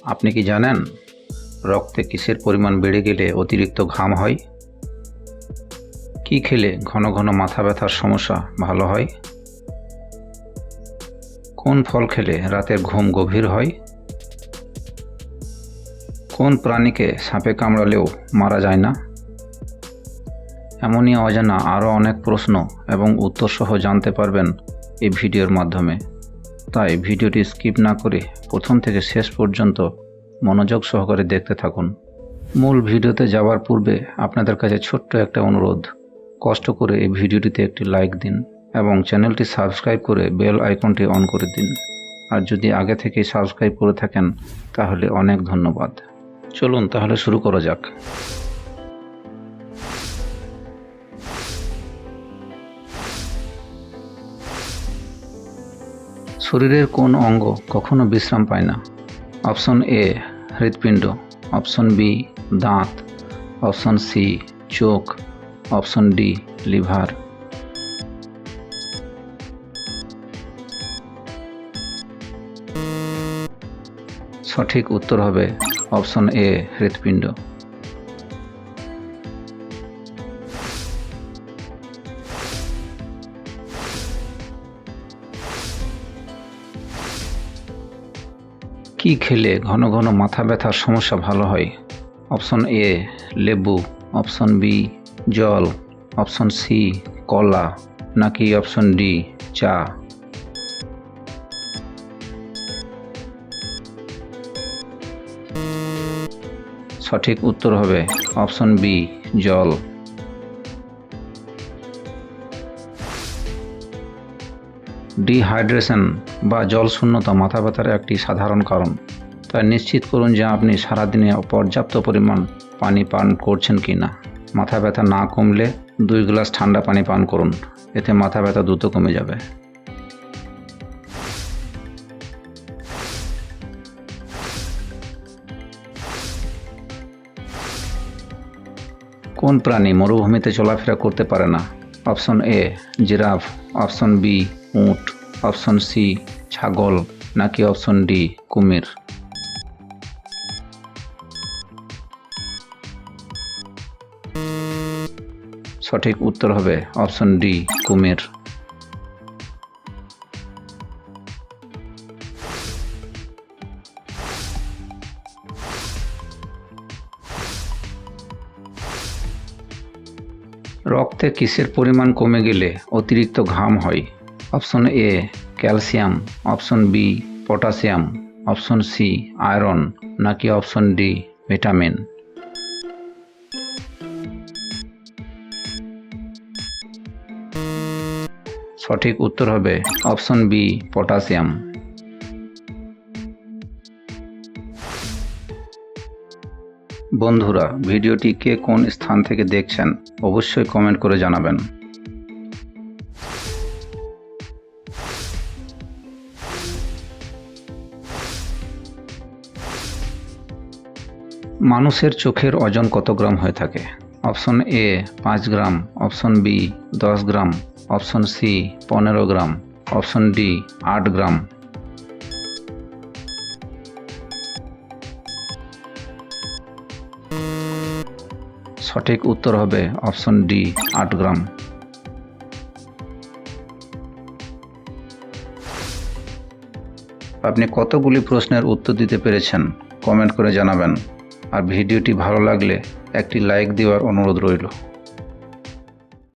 আপনি কি জানেন রক্তে কিসের পরিমাণ বেড়ে গেলে অতিরিক্ত ঘাম হয়? কি খেলে ঘন ঘন মাথা ব্যথার সমস্যা ভালো হয়? কোন ফল খেলে রাতের ঘুম গভীর হয়? কোন প্রাণীকে সাপে কামড়ালেও মারা যায় না? এমনই অজানা আরও অনেক প্রশ্ন এবং উত্তর সহ জানতে পারবেন এই ভিডিওর মাধ্যমে। তাই ভিডিওটি স্কিপ না করে প্রথম থেকে শেষ পর্যন্ত মনোযোগ সহকারে দেখতে থাকুন। মূল ভিডিওতে যাওয়ার পূর্বে আপনাদের কাছে ছোট্ট একটা অনুরোধ, কষ্ট করে এই ভিডিওটিতে একটি লাইক দিন এবং চ্যানেলটি সাবস্ক্রাইব করে বেল আইকনটি অন করে দিন। আর যদি আগে থেকেই সাবস্ক্রাইব করে থাকেন তাহলে অনেক ধন্যবাদ। চলুন তাহলে শুরু করা যাক। শরীরের কোন অঙ্গ কখনো বিশ্রাম পায় না? অপশন এ হৃৎপিণ্ড, অপশন বি দাঁত, অপশন সি চোখ, অপশন ডি লিভার। সঠিক উত্তর হবে অপশন এ হৃৎপিণ্ড। কি খেলে ঘন ঘন মাথা ব্যথার সমস্যা ভালো হয়? অপশন এ লেবু, অপশন বি জল, অপশন সি কলা, নাকি অপশন ডি চা? সঠিক উত্তর হবে অপশন বি জল। ডিহাইড্রেশন বা জল শূন্যতা মাথা ব্যথার একটি সাধারণ কারণ। তাই নিশ্চিত করুন যে আপনি সারাদিনে পর্যাপ্ত পরিমাণ পানি পান করছেন কি না। মাথা ব্যথা না কমলে 2 গ্লাস ঠান্ডা পানি পান করুন, এতে মাথা ব্যথা দ্রুত কমে যাবে। কোন প্রাণী মরুভূমিতে চলাফেরা করতে পারে না? অপশন এ জিরাফ, অপশন বি উট, অপশন সি ছাগল, নাকি অপশন ডি কুমির? সঠিক উত্তর হবে অপশন ডি কুমির। রক্তে কিসের পরিমাণ কমে গেলে অতিরিক্ত ঘাম হয়? Option A calcium, option B potassium, option C iron, নাকি অপশন ডি ভিটামিন? সঠিক উত্তর হবে অপশন বি পটাশিয়াম। বন্ধুরা, ভিডিওটি কে কোন স্থান থেকে দেখছেন অবশ্যই কমেন্ট করে জানাবেন। মানুষের চোখের ওজন কত গ্রাম হয়ে থাকে? Option A 5 gram, option B 10 gram, option C 15 gram, option D 8 gram. সঠিক উত্তর হবে অপশন ডি 8 গ্রাম। আপনি কতগুলি প্রশ্নের উত্তর দিতে পেরেছেন কমেন্ট করে জানাবেন। আর ভিডিওটি ভালো লাগলে একটি লাইক দেওয়ার অনুরোধ রইল।